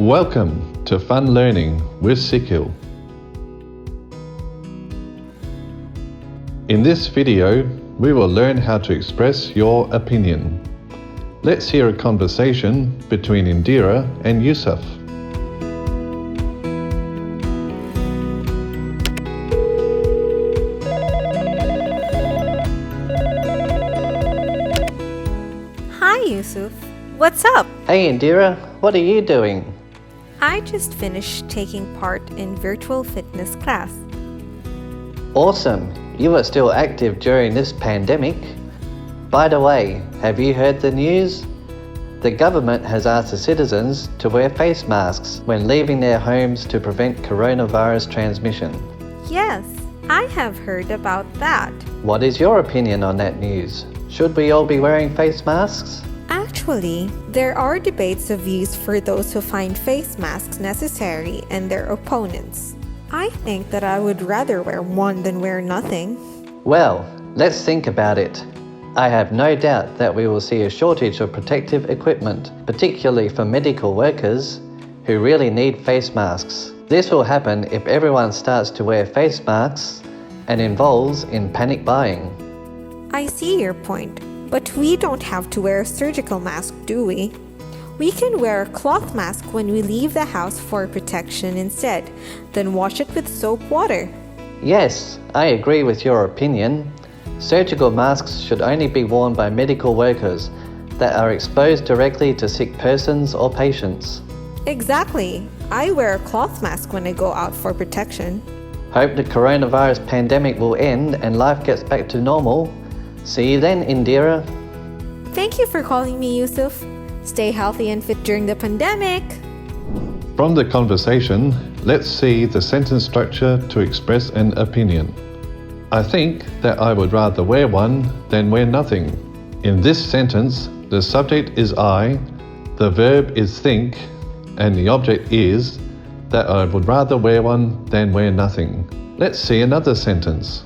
Welcome to Fun Learning with SEAQIL. In this video, we will learn how to express your opinion. Let's hear a conversation between Indira and Yusuf. Hi Yusuf, what's up? Hey Indira, what are you doing? I just finished taking part in virtual fitness class. Awesome, you are still active during this pandemic. By the way, have you heard the news? The government has asked the citizens to wear face masks when leaving their homes to prevent coronavirus transmission. Yes, I have heard about that. What is your opinion on that news? Should we all be wearing face masks? Actually, there are debates of views for those who find face masks necessary and their opponents. I think that I would rather wear one than wear nothing. Well, let's think about it. I have no doubt that we will see a shortage of protective equipment, particularly for medical workers who really need face masks. This will happen if everyone starts to wear face masks and involves in panic buying. I see your point, but we don't have to wear a surgical mask, do we? We can wear a cloth mask when we leave the house for protection instead, then wash it with soap water. Yes, I agree with your opinion. Surgical masks should only be worn by medical workers that are exposed directly to sick persons or patients. Exactly. I wear a cloth mask when I go out for protection. Hope the coronavirus pandemic will end and life gets back to normal. See you then, Indira. Thank you for calling me, Yusuf. Stay healthy and fit during the pandemic. From the conversation, let's see the sentence structure to express an opinion. I think that I would rather wear one than wear nothing. In this sentence, the subject is I, the verb is think, and the object is that I would rather wear one than wear nothing. Let's see another sentence.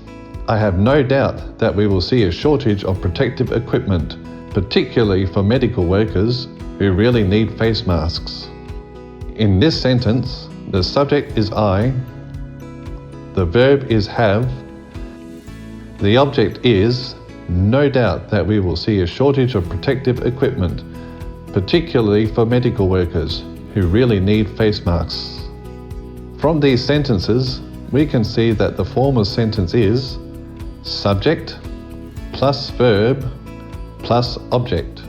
I have no doubt that we will see a shortage of protective equipment, particularly for medical workers who really need face masks. In this sentence, the subject is I, the verb is have, the object is no doubt that we will see a shortage of protective equipment, particularly for medical workers who really need face masks. From these sentences, we can see that the form of sentence is subject plus verb plus object.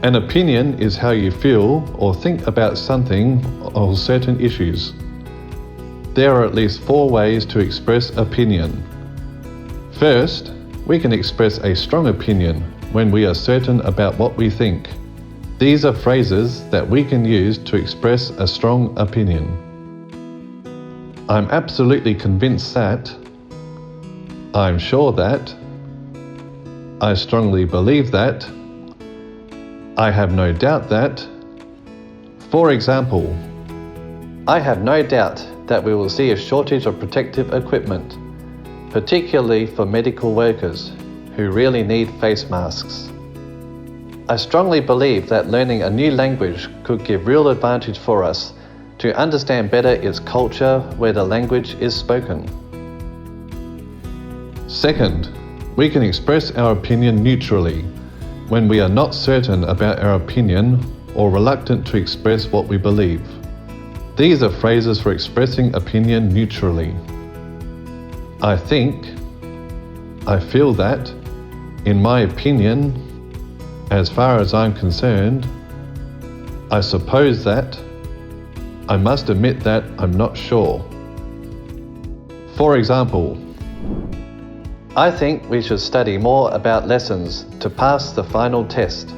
An opinion is how you feel or think about something or certain issues. There are at least 4 ways to express opinion. First, we can express a strong opinion when we are certain about what we think. These are phrases that we can use to express a strong opinion. I'm absolutely convinced that, I'm sure that, I strongly believe that, I have no doubt that. For example, I have no doubt that we will see a shortage of protective equipment, particularly for medical workers who really need face masks. I strongly believe that learning a new language could give real advantage for us to understand better its culture where the language is spoken. Second, we can express our opinion neutrally when we are not certain about our opinion or reluctant to express what we believe. These are phrases for expressing opinion neutrally. I think, I feel that, in my opinion, as far as I'm concerned, I suppose that, I must admit that I'm not sure. For example, I think we should study more about lessons to pass the final test.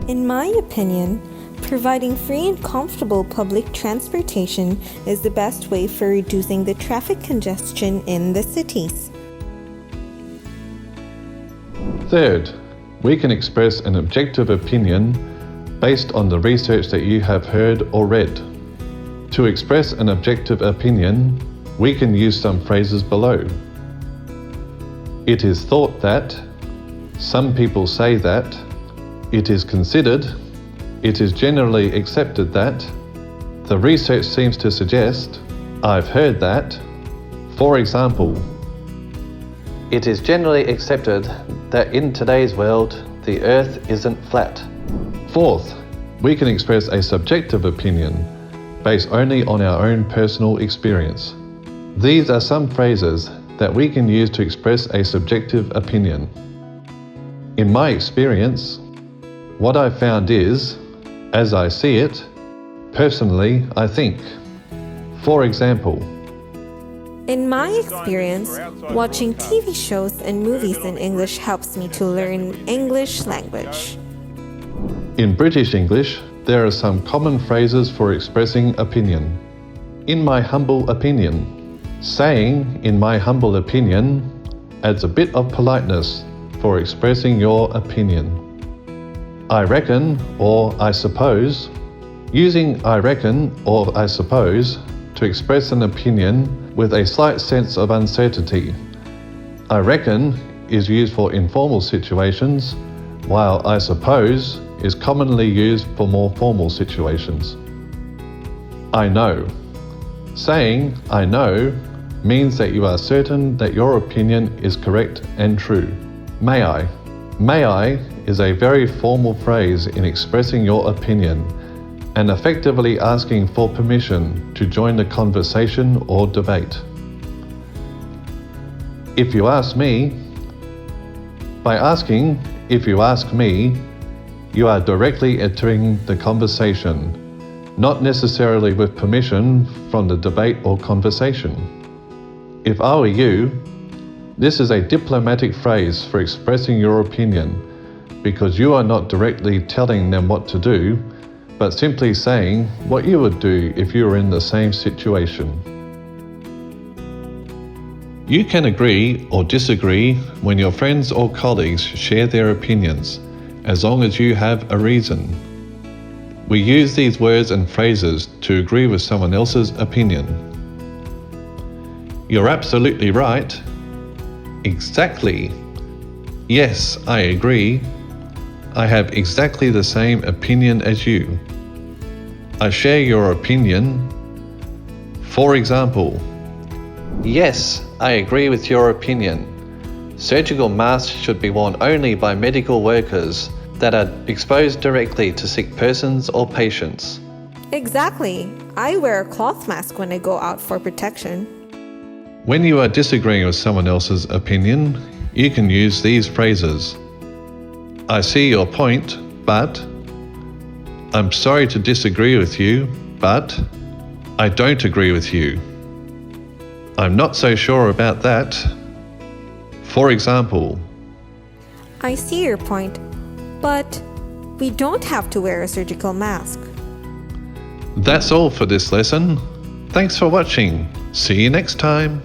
In my opinion, providing free and comfortable public transportation is the best way for reducing the traffic congestion in the cities. Third, we can express an objective opinion based on the research that you have heard or read. To express an objective opinion, we can use some phrases below. It is thought that, some people say that, it is considered, It is generally accepted that. The research seems to suggest. I've heard that. For example, It is generally accepted that in today's world, the earth isn't flat. Fourth, we can express a subjective opinion based only on our own personal experience. These are some phrases that we can use to express a subjective opinion. In my experience, what I found is, as I see it, personally I think. For example, In my experience, watching TV shows and movies in English helps me to learn English language. in British English, there are some common phrases for expressing opinion. In my humble opinion. Saying "in my humble opinion" adds a bit of politeness for expressing your opinion. I reckon or I suppose. Using I reckon or I suppose to express an opinion with a slight sense of uncertainty. I reckon is used for informal situations, while I suppose is commonly used for more formal situations. I know. Saying I know means that you are certain that your opinion is correct and true. May I? May I is a very formal phrase in expressing your opinion and effectively asking for permission to join the conversation or debate. If you ask me, by asking if you ask me, you are directly entering the conversation, not necessarily with permission from the debate or conversation. If I were you, this is a diplomatic phrase for expressing your opinion because you are not directly telling them what to do, but simply saying what you would do if you were in the same situation. You can agree or disagree when your friends or colleagues share their opinions, as long as you have a reason. We use these words and phrases to agree with someone else's opinion. You're absolutely right. Exactly. Yes, I agree. I have exactly the same opinion as you. I share your opinion. For example, yes, I agree with your opinion. Surgical masks should be worn only by medical workers that are exposed directly to sick persons or patients. Exactly. I wear a cloth mask when I go out for protection. When you are disagreeing with someone else's opinion, you can use these phrases. I see your point, but. I'm sorry to disagree with you, but. I don't agree with you. I'm not so sure about that. For example, I see your point, but we don't have to wear a surgical mask. That's all for this lesson. Thanks for watching. See you next time.